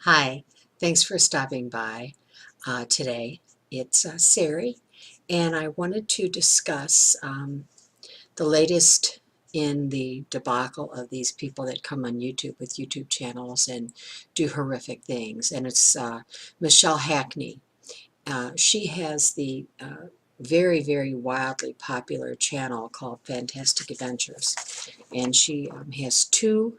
Hi, thanks for stopping by today. It's Sari, and I wanted to discuss the latest in the debacle of these people that come on YouTube with YouTube channels and do horrific things. And it's Machelle Hackney. She has the very, very wildly popular channel called Fantastic Adventures, and she has two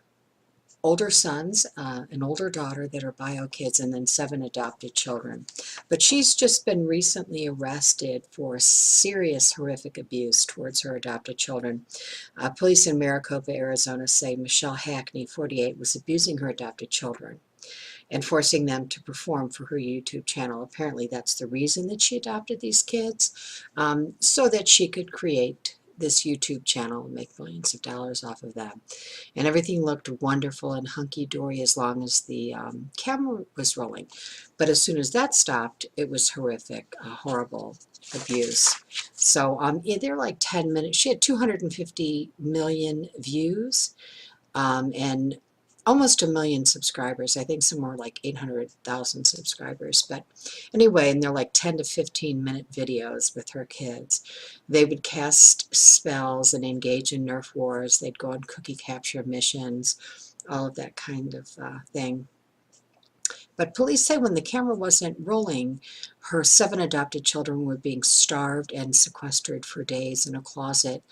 older sons, an older daughter that are bio kids, and then 7 adopted children. But she's just been recently arrested for serious horrific abuse towards her adopted children. Police in Maricopa, Arizona say Machelle Hackney, 48, was abusing her adopted children and forcing them to perform for her YouTube channel. Apparently that's the reason that she adopted these kids, so that she could create this YouTube channel and make millions of dollars off of them. And everything looked wonderful and hunky-dory as long as the camera was rolling. But as soon as that stopped, it was horrific, horrible abuse. So they're like 10 minutes. She had 250 million views and almost 1 million subscribers. I think somewhere like 800,000 subscribers. But anyway, and they're like 10 to 15 minute videos with her kids. They would cast spells and engage in Nerf wars. They'd go on cookie capture missions, all of that kind of thing. But police say when the camera wasn't rolling, her 7 adopted children were being starved and sequestered for days in a closet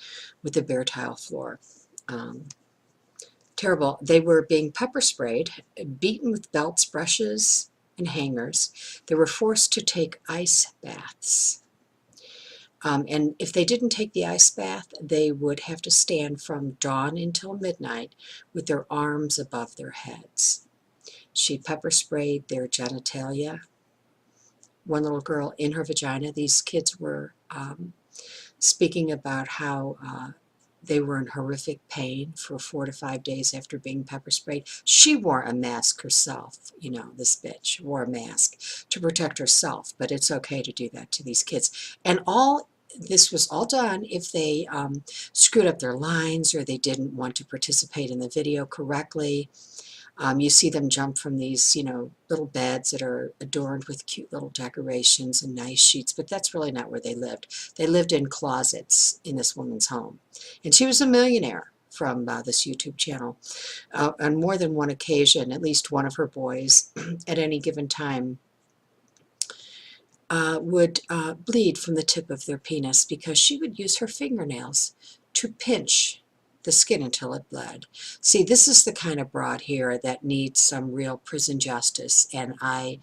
with a bare tile floor. Terrible. They were being pepper sprayed, beaten with belts, brushes, and hangers. They were forced to take ice baths. And if they didn't take the ice bath, they would have to stand from dawn until midnight with their arms above their heads. She pepper sprayed their genitalia. One little girl in her vagina. These kids were speaking about how they were in horrific pain for 4 to 5 days after being pepper sprayed. She wore a mask herself, you know, this bitch wore a mask to protect herself, but it's okay to do that to these kids. And this was all done if they screwed up their lines or they didn't want to participate in the video correctly. You see them jump from these, you know, little beds that are adorned with cute little decorations and nice sheets, but that's really not where they lived. They lived in closets in this woman's home. And she was a millionaire from this YouTube channel. On more than one occasion, at least one of her boys at any given time would bleed from the tip of their penis because she would use her fingernails to pinch the skin until it bled. See, this is the kind of broad here that needs some real prison justice, and I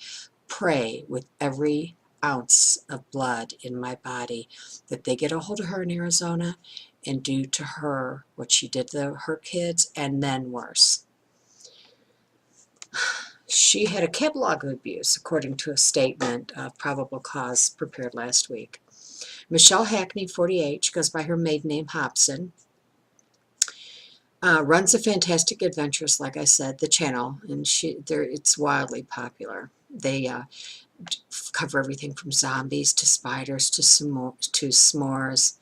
pray with every ounce of blood in my body that they get a hold of her in Arizona and do to her what she did to her kids, and then worse. She had a catalog of abuse, according to a statement of probable cause prepared last week. Machelle Hackney, 48, she goes by her maiden name Hobson, runs a Fantastic Adventures, like I said, the channel, and it's wildly popular. They cover everything from zombies to spiders to s'mores,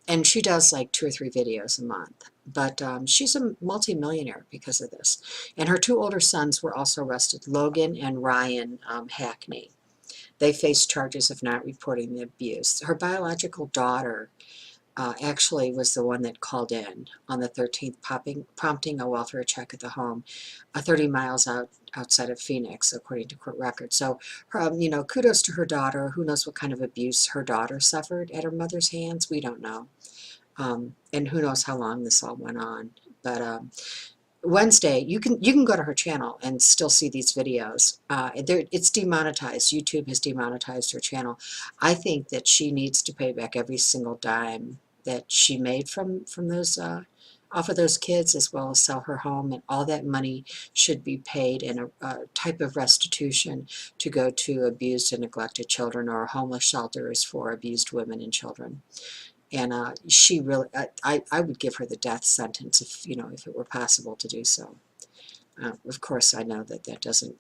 and she does like 2 or 3 videos a month. But she's a multimillionaire because of this. And her 2 older sons were also arrested, Logan and Ryan Hackney. They faced charges of not reporting the abuse. Her biological daughter actually was the one that called in on the 13th, prompting a welfare check at the home 30 miles outside of Phoenix, according to court records. So, you know, kudos to her daughter. Who knows what kind of abuse her daughter suffered at her mother's hands? We don't know. And who knows how long this all went on. But Wednesday, you can go to her channel and still see these videos. It's demonetized. YouTube has demonetized her channel. I think that she needs to pay back every single dime that she made from those off of those kids, as well as sell her home, and all that money should be paid in a type of restitution to go to abused and neglected children or homeless shelters for abused women and children. And she really, I would give her the death sentence if, you know, if it were possible to do so. Of course, I know that doesn't,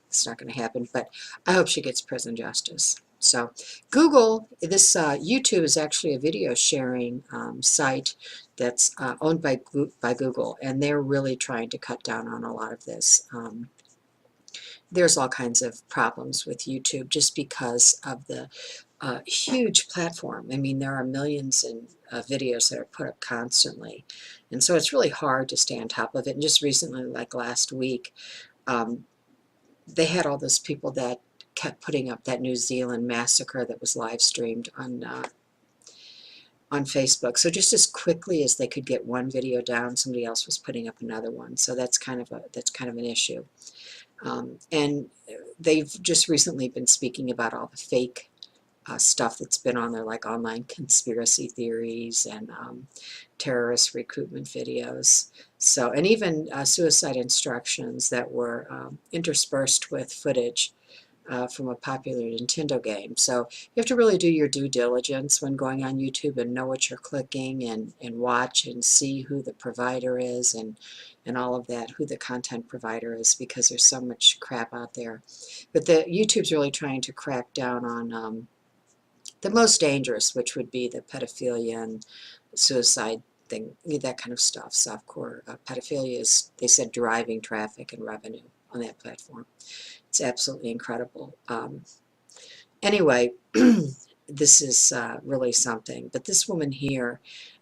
it's not going to happen, but I hope she gets prison justice. So Google, this YouTube is actually a video sharing site that's owned by Google, and they're really trying to cut down on a lot of this. there's all kinds of problems with YouTube just because of the huge platform. I mean, there are millions of videos that are put up constantly. And so it's really hard to stay on top of it. And just recently, like last week, um, they had all those people that kept putting up that New Zealand massacre that was live streamed on Facebook. So just as quickly as they could get one video down, somebody else was putting up another one. So that's kind of an issue. And they've just recently been speaking about all the fake stuff that's been on there, like online conspiracy theories and terrorist recruitment videos. So, and even suicide instructions that were interspersed with footage from a popular Nintendo game. So you have to really do your due diligence when going on YouTube and know what you're clicking and watch and see who the provider is and all of that, who the content provider is, because there's so much crap out there. But YouTube's really trying to crack down on the most dangerous, which would be the pedophilia and suicide thing, that kind of stuff. Softcore pedophilia is, they said, driving traffic and revenue on that platform. It's absolutely incredible. Anyway, this is really something. But this woman here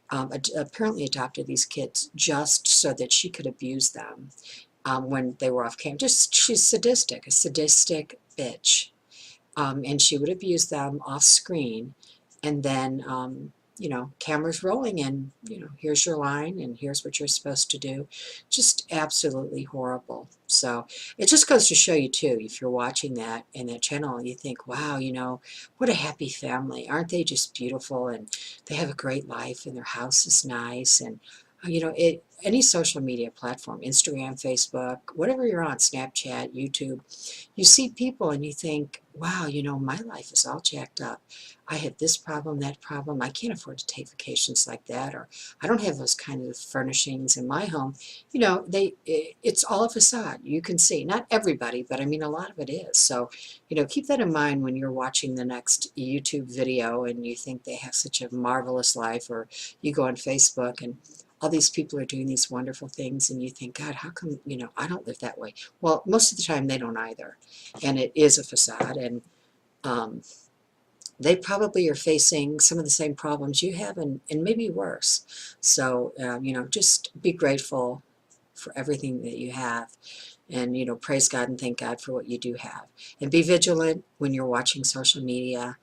apparently adopted these kids just so that she could abuse them when they were off camera. Just, she's sadistic, a sadistic bitch. And she would abuse them off screen, and then you know, cameras rolling, and you know, here's your line and here's what you're supposed to do. Just absolutely horrible. So it just goes to show you too, if you're watching that and that channel, you think, wow, you know, what a happy family. Aren't they just beautiful, and they have a great life, and their house is nice, and you know, any social media platform, Instagram, Facebook, whatever you're on, Snapchat, YouTube, you see people and you think, wow, you know, my life is all jacked up. I have this problem, that problem. I can't afford to take vacations like that, or I don't have those kind of furnishings in my home. You know, it's all a facade. You can see, not everybody, but I mean, a lot of it is. So, you know, keep that in mind when you're watching the next YouTube video and you think they have such a marvelous life, or you go on Facebook and all these people are doing these wonderful things, and you think, God, how come, you know, I don't live that way? Well, most of the time they don't either, and it is a facade, and they probably are facing some of the same problems you have, and maybe worse. So, you know, just be grateful for everything that you have, and, you know, praise God and thank God for what you do have. And be vigilant when you're watching social media.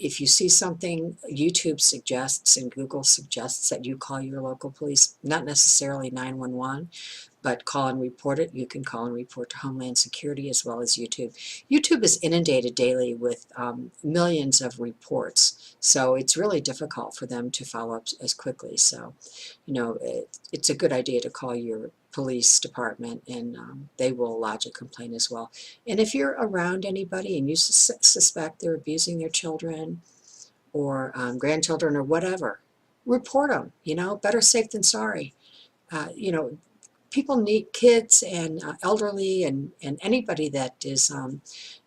If you see something, YouTube suggests and Google suggests that you call your local police, not necessarily 911, but call and report it. You can call and report to Homeland Security as well as YouTube. YouTube is inundated daily with millions of reports, so it's really difficult for them to follow up as quickly. So, you know, it's a good idea to call your police department, and they will lodge a complaint as well. And if you're around anybody and you suspect they're abusing their children or grandchildren or whatever, report them. You know, better safe than sorry. You know, people need, kids and elderly and anybody that is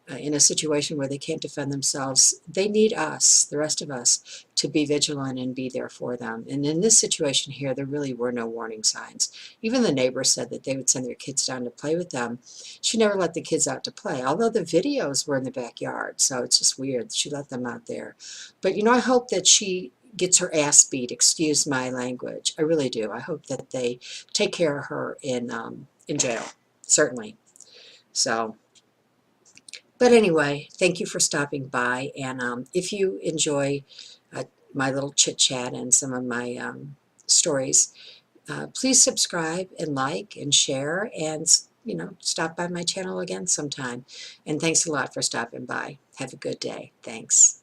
in a situation where they can't defend themselves, they need us, the rest of us, to be vigilant and be there for them. And in this situation here, there really were no warning signs. Even the neighbors said that they would send their kids down to play with them. She never let the kids out to play, although the videos were in the backyard, so it's just weird. She let them out there. But, you know, I hope that she gets her ass beat, excuse my language. I really do. I hope that they take care of her in jail, certainly. So, but anyway, thank you for stopping by. And if you enjoy my little chit chat and some of my stories, please subscribe and like and share, and you know, stop by my channel again sometime. And thanks a lot for stopping by. Have a good day. Thanks.